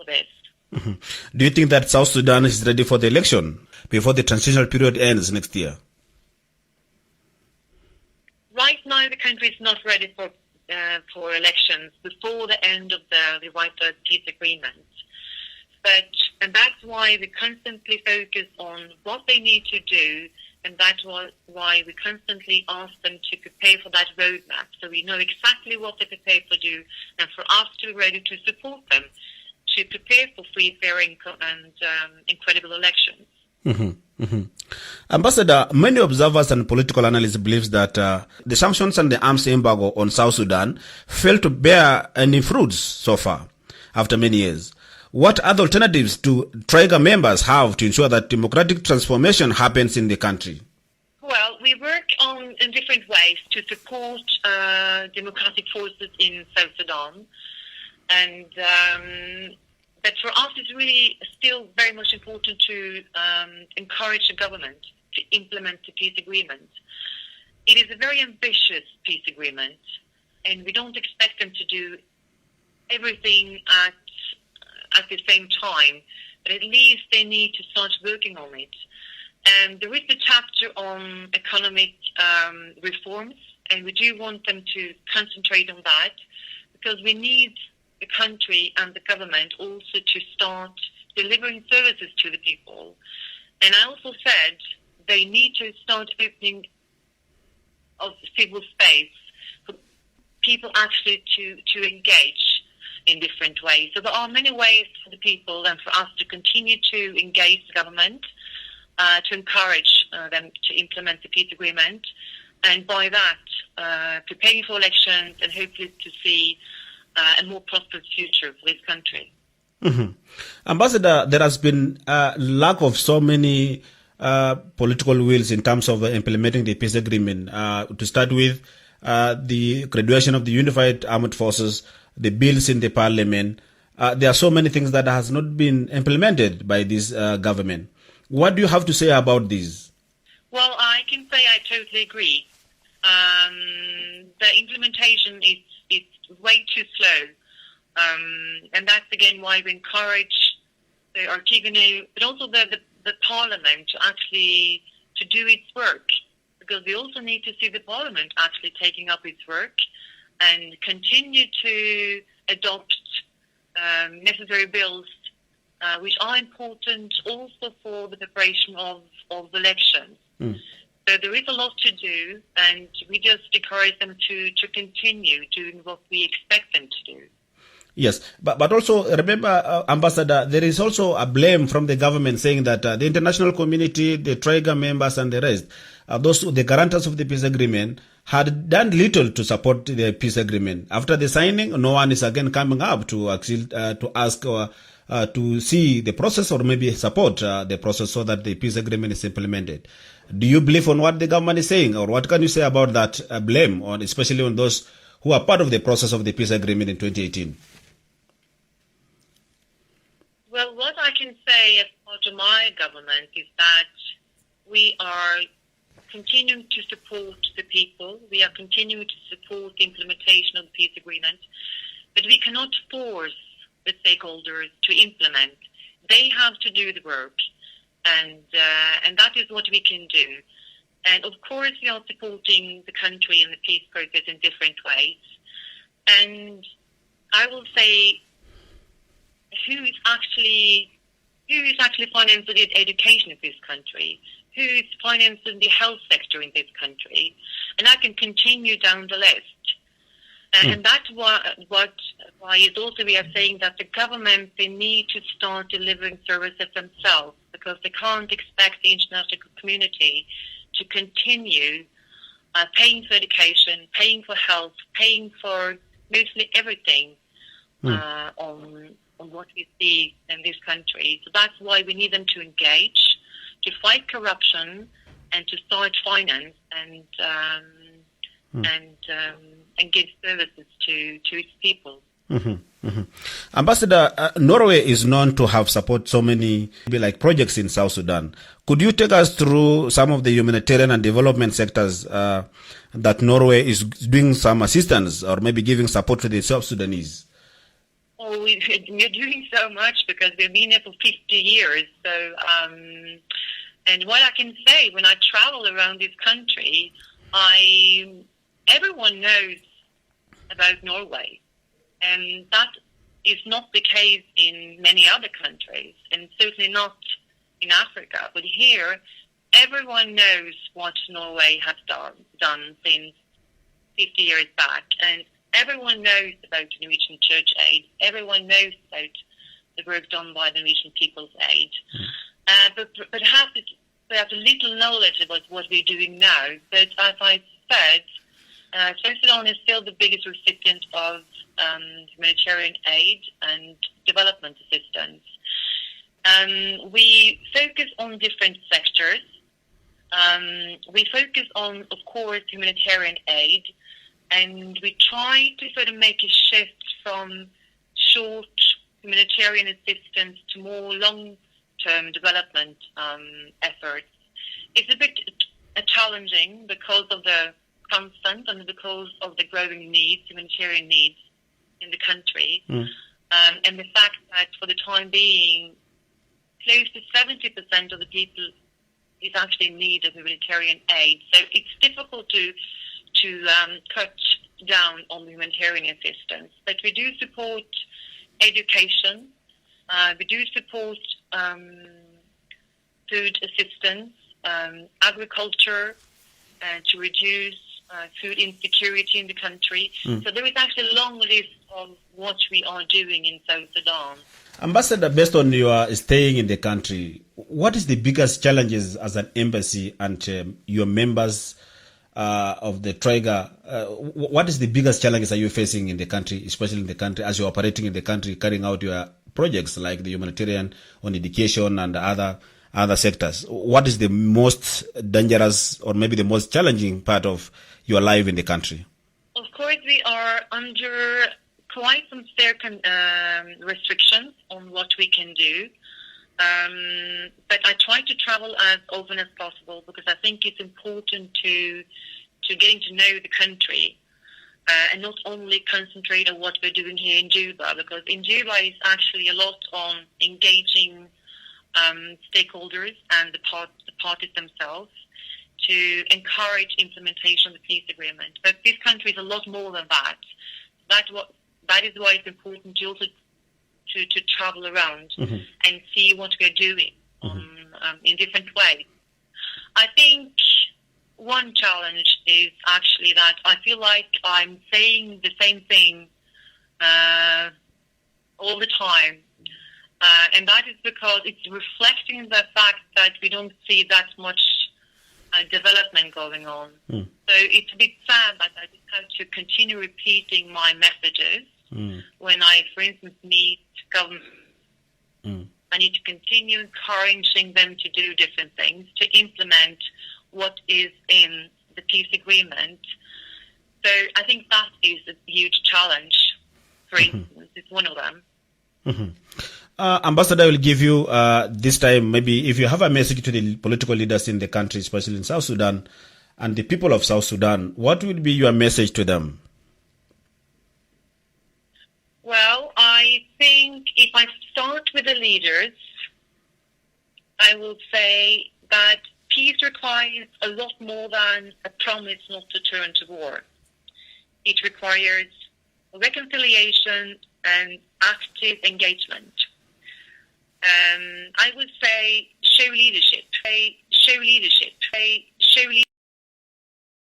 for this. Mm-hmm. Do you think that South Sudan is ready for the election before the transitional period ends next year? Right now, the country is not ready for elections before the end of the White Peace Agreement. And that's why we constantly focus on what they need to do, and that's why we constantly ask them to prepare for that roadmap, so we know exactly what they prepare to do, and for us to be ready to support them to prepare for free, fair, and incredible elections. Mm-hmm. Mm-hmm. Ambassador, many observers and political analysts believe that the sanctions and the arms embargo on South Sudan failed to bear any fruits so far after many years. What other alternatives do Trigger members have to ensure that democratic transformation happens in the country? Well, we work in different ways to support democratic forces in South Sudan. But for us, it's really still very much important to encourage the government to implement the peace agreement. It is a very ambitious peace agreement, and we don't expect them to do everything at the same time, but at least they need to start working on it. And there is a chapter on economic reforms, and we do want them to concentrate on that, because we need the country and the government also to start delivering services to the people. And I also said they need to start opening of civil space for people actually to engage in different ways. So there are many ways for the people and for us to continue to engage the government, to encourage them to implement the peace agreement, and by that preparing for elections and hopefully to see a more prosperous future for this country. Mm-hmm. Ambassador, there has been a lack of so many political wills in terms of implementing the peace agreement. To start with, the graduation of the Unified Armed Forces, the bills in the parliament. There are so many things that has not been implemented by this government. What do you have to say about this? Well, I can say I totally agree. The implementation is way too slow. And that's again why we encourage the Artigono, but also the parliament to actually to do its work, because we also need to see the parliament actually taking up its work and continue to adopt necessary bills, which are important also for the preparation of elections. Mm. So there is a lot to do, and we just encourage them to continue doing what we expect them to do. Yes, but also remember, Ambassador, there is also a blame from the government saying that the international community, the Trigger members and the rest, the guarantors of the peace agreement, had done little to support the peace agreement. After the signing, no one is again coming up to ask or to see the process or maybe support the process so that the peace agreement is implemented. Do you believe on what the government is saying, or what can you say about that blame, especially on those who are part of the process of the peace agreement in 2018? Well, what I can say as part of my government is that we are continuing to support the people. We are continuing to support the implementation of the peace agreement, but we cannot force the stakeholders to implement. They have to do the work, and that is what we can do. And of course, we are supporting the country and the peace process in different ways. And I will say, who is actually financing the education of this country? Who is financing the health sector in this country? And I can continue down the list. And that's why is also we are saying that the government, they need to start delivering services themselves, because they can't expect the international community to continue paying for education, paying for health, paying for mostly everything on what we see in this country. So that's why we need them to engage, to fight corruption, and to start finance and give services to its people. Mm-hmm. Mm-hmm. Ambassador, Norway is known to have supported so many projects in South Sudan. Could you take us through some of the humanitarian and development sectors that Norway is doing some assistance or maybe giving support to the South Sudanese? Oh, we're doing so much because we've been there for 50 years. So, and what I can say, when I travel around this country, everyone knows about Norway, and that is not the case in many other countries, and certainly not in Africa. But here, everyone knows what Norway has done since 50 years back, and everyone knows about the Norwegian Church Aid. Everyone knows about the work done by the Norwegian People's Aid. But perhaps they have a little knowledge about what we're doing now. But as I said, South Sudan is still the biggest recipient of humanitarian aid and development assistance. We focus on different sectors. We focus on, of course, humanitarian aid, and we try to sort of make a shift from short humanitarian assistance to more long-term development efforts. It's a bit challenging because of the constant and because of the growing needs, humanitarian needs in the country, and the fact that for the time being, close to 70% of the people is actually in need of humanitarian aid. So it's difficult to cut down on humanitarian assistance. But we do support education. We do support food assistance, agriculture, to reduce food insecurity in the country. So there is actually a long list of what we are doing in South Sudan. Ambassador, based on your staying in the country, what is the biggest challenges as an embassy and your members of the Trigger? What is the biggest challenges are you facing in the country, especially in the country, as you're operating in the country, carrying out your projects like the humanitarian on education and other sectors? What is the most dangerous or maybe the most challenging part of your life in the country? Of course, we are under quite some fair restrictions on what we can do. But I try to travel as often as possible because I think it's important to getting to know the country and not only concentrate on what we're doing here in Juba, because in Juba it's actually a lot on engaging stakeholders and the parties themselves to encourage implementation of the peace agreement. But this country is a lot more than that. That is why it's important to also to travel around and see what we're doing in different ways. I think one challenge is actually that I feel like I'm saying the same thing all the time. And that is because it's reflecting the fact that we don't see that much development going on. So it's a bit sad that I just have to continue repeating my messages when I, for instance, meet government. I need to continue encouraging them to do different things, to implement what is in the peace agreement. So I think that is a huge challenge, for instance. It's one of them. Ambassador, I will give you this time, maybe if you have a message to the political leaders in the country, especially in South Sudan, and the people of South Sudan, what would be your message to them? Well, I think if I start with the leaders, I will say that peace requires a lot more than a promise not to turn to war. It requires reconciliation and active engagement. I would say show leadership. Show leadership. Show leadership.